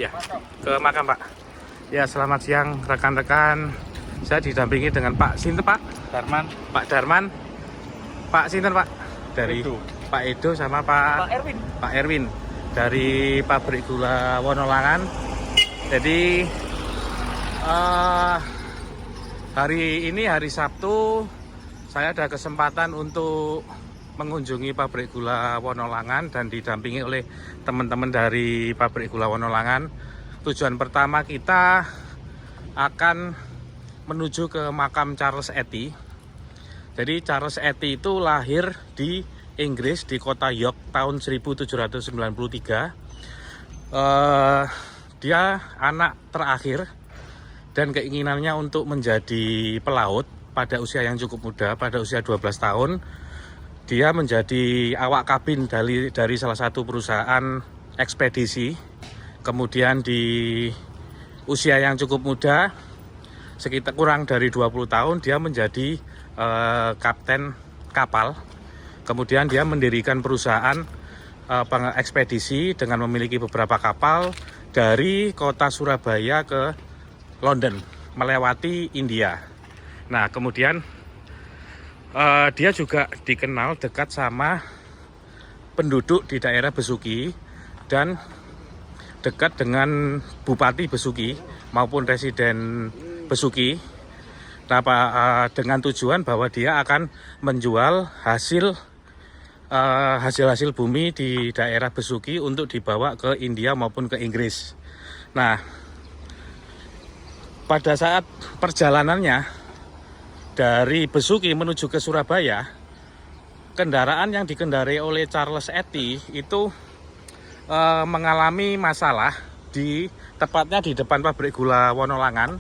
Ya, ke makam Pak. Ya, selamat siang rekan-rekan. Saya didampingi dengan Pak Sinten Pak? Darman. Pak Darman. Pak Sinten Pak? Dari Edo. Pak Edo sama Pak Erwin. Pak Erwin dari pabrik gula Wonolangan. Jadi hari ini hari Sabtu saya ada kesempatan untuk mengunjungi pabrik gula Wonolangan dan didampingi oleh teman-teman dari pabrik gula Wonolangan. Tujuan pertama kita akan menuju ke makam Charles Etty. Jadi Charles Etty itu lahir di Inggris di kota York tahun 1793. Dia anak terakhir dan keinginannya untuk menjadi pelaut pada usia yang cukup muda, pada usia 12 tahun. Dia menjadi awak kabin dari salah satu perusahaan ekspedisi. Kemudian di usia yang cukup muda, sekitar kurang dari 20 tahun, dia menjadi kapten kapal. Kemudian dia mendirikan perusahaan ekspedisi dengan memiliki beberapa kapal dari kota Surabaya ke London, melewati India. Nah, kemudian dia juga dikenal dekat sama penduduk di daerah Besuki dan dekat dengan Bupati Besuki maupun Residen Besuki. Nah, dengan tujuan bahwa dia akan menjual hasil bumi di daerah Besuki untuk dibawa ke India maupun ke Inggris. Nah, pada saat perjalanannya dari Besuki menuju ke Surabaya, kendaraan yang dikendarai oleh Charles Etty itu mengalami masalah tepatnya di depan pabrik gula Wonolangan.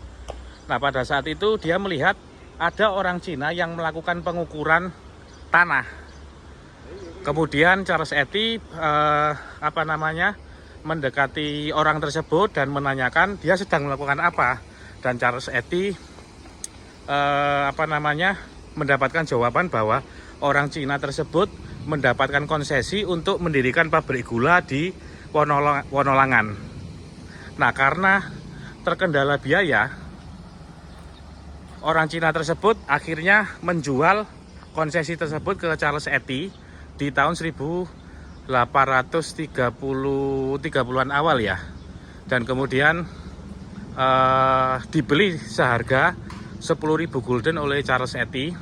Nah, pada saat itu dia melihat ada orang Cina yang melakukan pengukuran tanah. Kemudian Charles Etty mendekati orang tersebut dan menanyakan dia sedang melakukan apa. Dan Charles Etty mendapatkan jawaban bahwa orang Cina tersebut mendapatkan konsesi untuk mendirikan pabrik gula di Wonolangan. Nah, karena terkendala biaya, orang Cina tersebut akhirnya menjual konsesi tersebut ke Charles Etty di tahun 1830-an awal ya. Dan kemudian dibeli seharga 10.000 gulden oleh Charles Etty.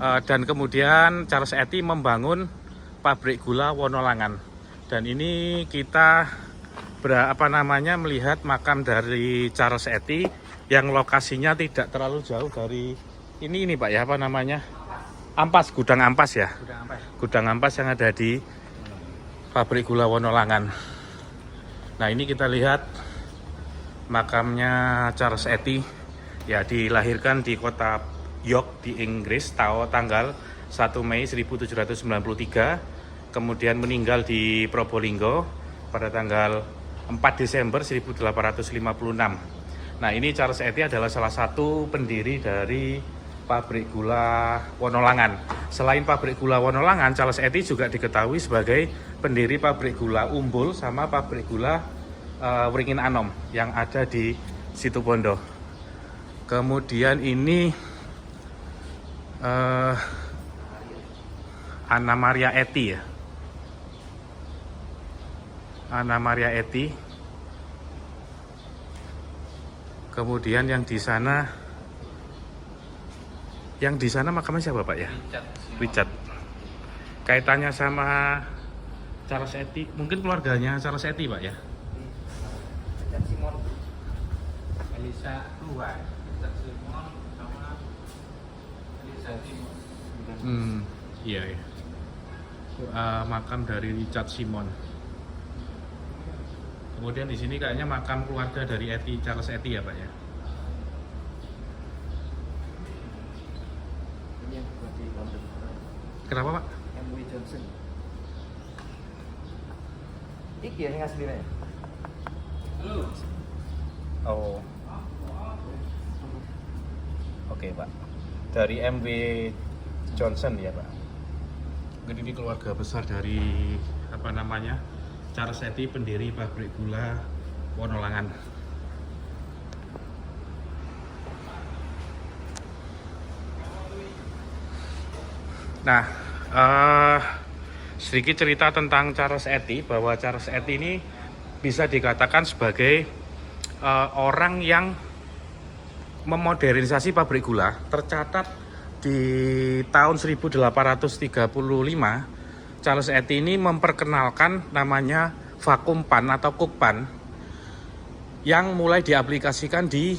Dan kemudian Charles Etty membangun pabrik gula Wonolangan. Dan ini kita melihat makam dari Charles Etty yang lokasinya tidak terlalu jauh dari ini Pak ya, Ampas, gudang Ampas ya. Gudang Ampas yang ada di pabrik gula Wonolangan. Nah, ini kita lihat makamnya Charles Etty. Ya, dilahirkan di kota York di Inggris tanggal 1 Mei 1793. Kemudian meninggal di Probolinggo pada tanggal 4 Desember 1856. Nah, ini Charles Etty adalah salah satu pendiri dari pabrik gula Wonolangan. Selain pabrik gula Wonolangan, Charles Etty juga diketahui sebagai pendiri pabrik gula Umbul sama pabrik gula Wringin Anom yang ada di Situbondo. Kemudian ini Anna Maria Etty ya. Anna Maria Etty. Kemudian yang di sana makamnya siapa Pak ya? Richard. Kaitannya sama Charles Etty, mungkin keluarganya Charles Etty Pak ya? Richard Simon. Elisa Tua. Richard Simon sama Elisa Simon. Iya. Makam dari Richard Simon. Kemudian di sini kayaknya makam keluarga dari Charles Etty ya Pak ya? Ini yang buat di London. Kenapa Pak? M.W. Johnson. Iki yang aslinya. Halo. Oh. Oke Pak. Dari M.W. Johnson ya Pak. Mungkin ini keluarga besar dari Charles Etty, pendiri pabrik gula Wonolangan. Nah, sedikit cerita tentang Charles Etty, bahwa Charles Etty ini bisa dikatakan sebagai orang yang memodernisasi pabrik gula. Tercatat di tahun 1835, Charles Etty ini memperkenalkan namanya vakum pan atau cookpan yang mulai diaplikasikan di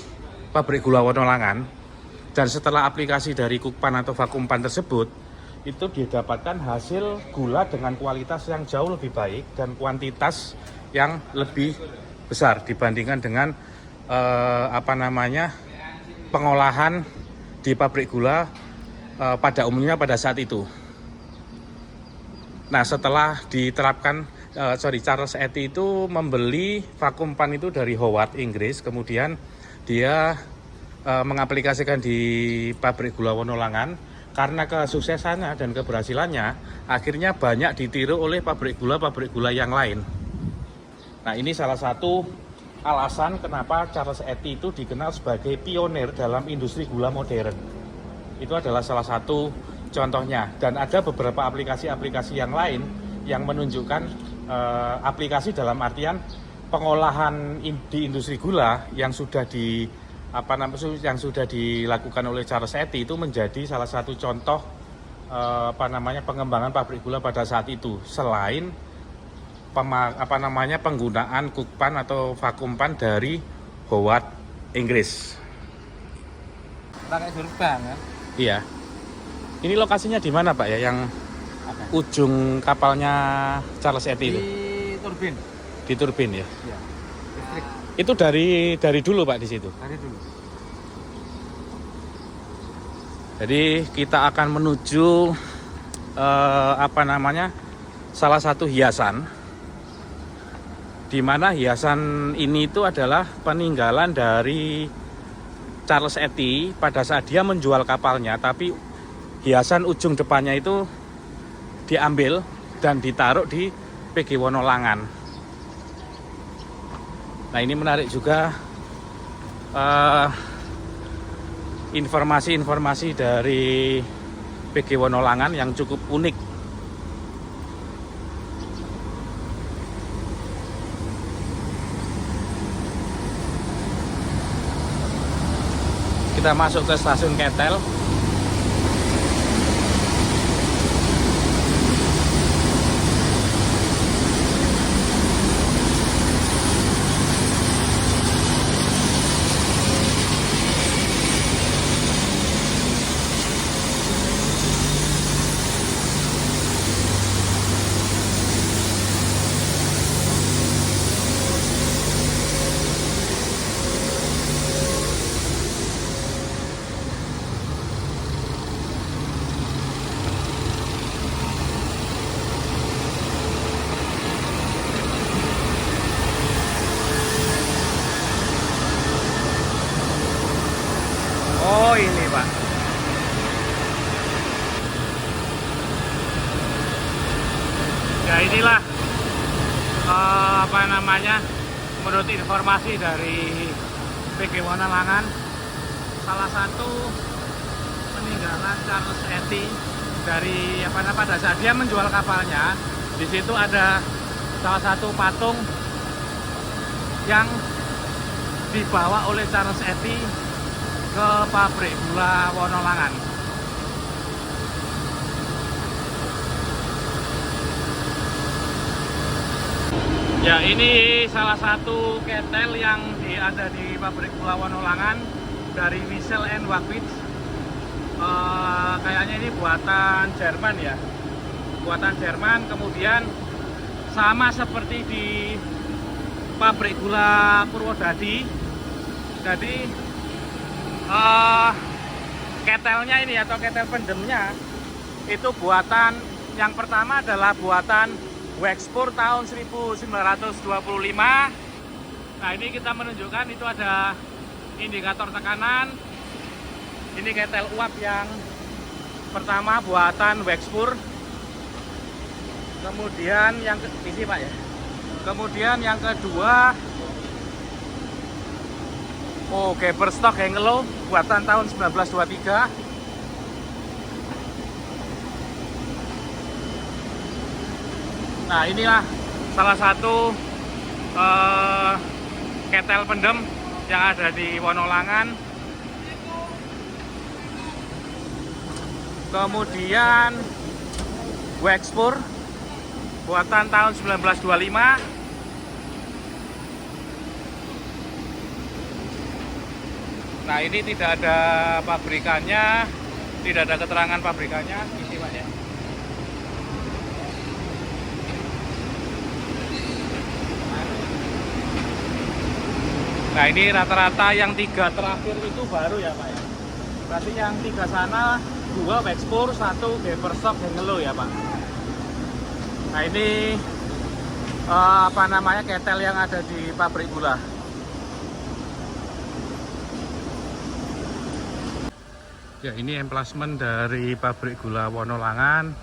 pabrik gula Wonolangan. Dan setelah aplikasi dari cookpan atau vakum pan tersebut, itu didapatkan hasil gula dengan kualitas yang jauh lebih baik dan kuantitas yang lebih besar dibandingkan dengan pengolahan di pabrik gula pada umumnya pada saat itu. Nah, setelah diterapkan, Charles Etty itu membeli vakum pan itu dari Howard, Inggris, kemudian dia mengaplikasikan di pabrik gula Wonolangan. Karena kesuksesannya dan keberhasilannya, akhirnya banyak ditiru oleh pabrik gula yang lain. Nah, ini salah satu alasan kenapa Charles Etty itu dikenal sebagai pionir dalam industri gula modern. Itu adalah salah satu contohnya. Dan ada beberapa aplikasi-aplikasi yang lain yang menunjukkan aplikasi dalam artian pengolahan di industri gula yang sudah dilakukan oleh Charles Etty itu menjadi salah satu contoh pengembangan pabrik gula pada saat itu, selain penggunaan cookpan atau vakum pan dari Howard, Inggris. Pakai gerbang kan? Iya. Ini lokasinya di mana, Pak ya, yang ujung kapalnya Charles Etty itu? Di turbin. Di turbin ya. Iya. Listrik. Itu dari dulu, Pak, di situ. Dari dulu. Jadi kita akan menuju salah satu hiasan, di mana hiasan ini itu adalah peninggalan dari Charles Etty pada saat dia menjual kapalnya, tapi hiasan ujung depannya itu diambil dan ditaruh di PG Wonolangan. Nah, ini menarik juga informasi-informasi dari PG Wonolangan yang cukup unik. Kita masuk ke stasiun Ketel. Oh, ini Pak. Ya, inilah menurut informasi dari PG Wonolangan, salah satu peninggalan Charles Etty dari pada saat dia menjual kapalnya. Di situ ada salah satu patung yang dibawa oleh Charles Etty ke pabrik gula Wonolangan. Ya, ini salah satu ketel yang ada di pabrik gula Wonolangan dari Wiesel and Wackwitz. Kayaknya ini buatan Jerman ya, buatan Jerman. Kemudian sama seperti di pabrik gula Purwodadi. Jadi ketelnya ini atau ketel pendemnya itu buatan yang pertama adalah buatan Wexpur tahun 1925. Nah, ini kita menunjukkan itu ada indikator tekanan. Ini ketel uap yang pertama buatan Wexpur. Kemudian yang isi Pak ya. Kemudian yang kedua Oh, Geberstok Hengelo buatan tahun 1923. Nah, inilah salah satu ketel pendem yang ada di Wonolangan. Kemudian Wexpur buatan tahun 1925. Nah, ini tidak ada pabrikannya, tidak ada keterangan pabrikannya, isi Pak ya. Nah, ini rata-rata yang 3 terakhir itu baru ya Pak ya. Berarti yang 3 sana 2 Wexpur, 1 Geberstok Hengelo ya Pak. Nah, ini apa namanya, ketel yang ada di pabrik gula. Ya, ini emplasmen dari pabrik gula Wonolangan.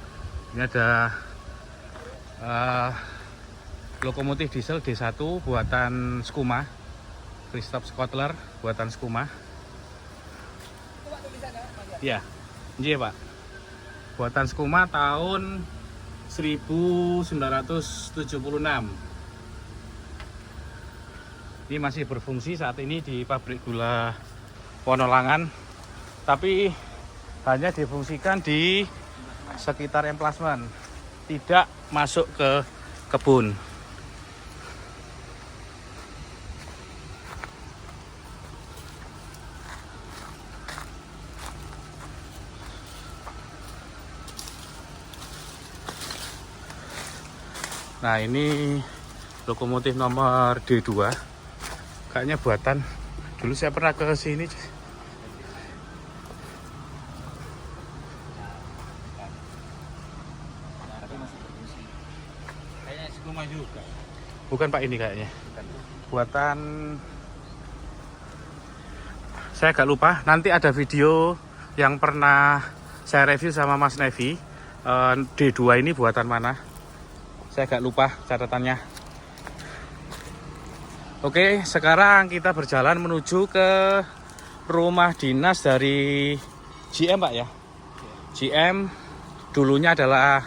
Ini ada lokomotif diesel D1 buatan Skuma, Christoph Scottler buatan Skuma. Ya, iya Pak. Buatan Skuma tahun 1976. Ini masih berfungsi saat ini di pabrik gula Wonolangan, tapi hanya difungsikan di sekitar emplasmen, tidak masuk ke kebun. Nah, ini lokomotif nomor D2, kayaknya buatan dulu saya pernah ke sini. Juga. Bukan Pak, ini kayaknya buatan, saya agak lupa. Nanti ada video yang pernah saya review sama Mas Nevi. D2 ini buatan mana, saya agak lupa catatannya. Oke, sekarang kita berjalan menuju ke rumah dinas dari GM Pak ya. GM dulunya adalah,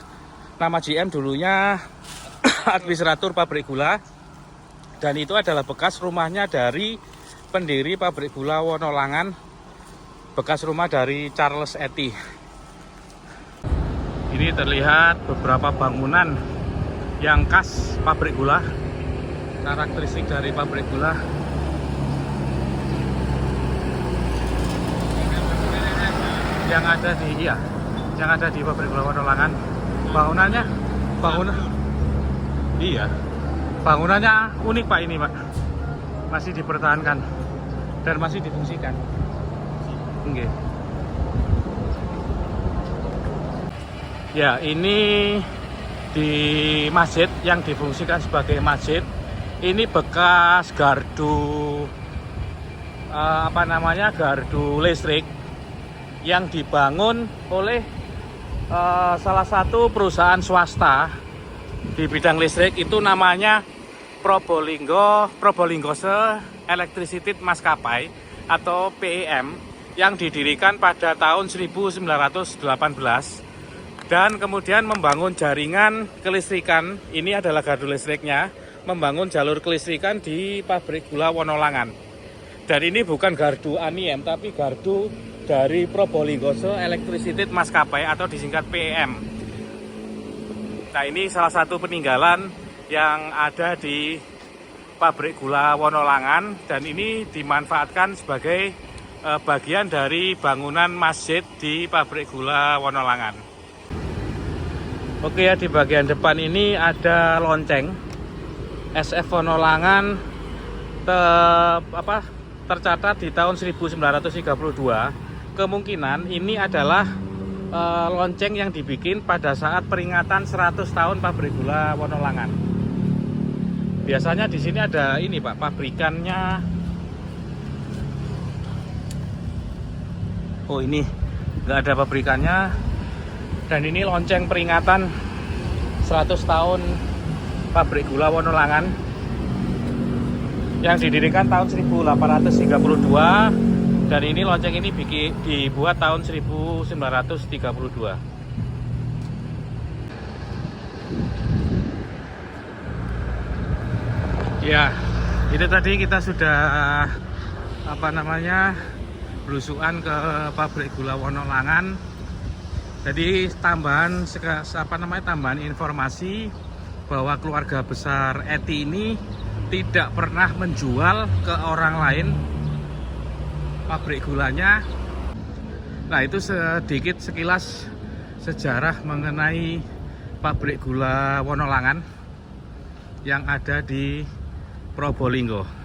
nama GM dulunya administrator pabrik gula, dan itu adalah bekas rumahnya dari pendiri pabrik gula Wonolangan, bekas rumah dari Charles Etty. Ini terlihat beberapa bangunan yang khas pabrik gula, karakteristik dari pabrik gula. Yang ada di pabrik gula Wonolangan. Iya, bangunannya unik Pak ini Pak, masih dipertahankan dan masih difungsikan. Oke. Ya, ini di masjid yang difungsikan sebagai masjid. Ini bekas gardu gardu listrik yang dibangun oleh salah satu perusahaan swasta di bidang listrik, itu namanya Probolinggo Electricity Maskapai atau PEM, yang didirikan pada tahun 1918 dan kemudian membangun jaringan kelistrikan. Ini adalah gardu listriknya, membangun jalur kelistrikan di pabrik gula Wonolangan. Dan ini bukan gardu ANIM, tapi gardu dari Probolinggo Electricity Maskapai atau disingkat PEM. Nah, ini salah satu peninggalan yang ada di pabrik gula Wonolangan, dan ini dimanfaatkan sebagai bagian dari bangunan masjid di pabrik gula Wonolangan. Oke ya, di bagian depan ini ada lonceng SF Wonolangan tercatat di tahun 1932. Kemungkinan ini adalah lonceng yang dibikin pada saat peringatan 100 tahun pabrik gula Wonolangan. Biasanya di sini ada ini Pak, pabrikannya. Oh, ini nggak ada pabrikannya. Dan ini lonceng peringatan 100 tahun pabrik gula Wonolangan. yang didirikan tahun 1832, dan ini lonceng ini dibuat tahun 1932. Ya, itu tadi kita sudah belusukan ke pabrik gula Wonolangan. Jadi tambahan informasi bahwa keluarga besar Eti ini tidak pernah menjual ke orang lain pabrik gulanya. Nah, itu sedikit sekilas sejarah mengenai pabrik gula Wonolangan yang ada di Probolinggo.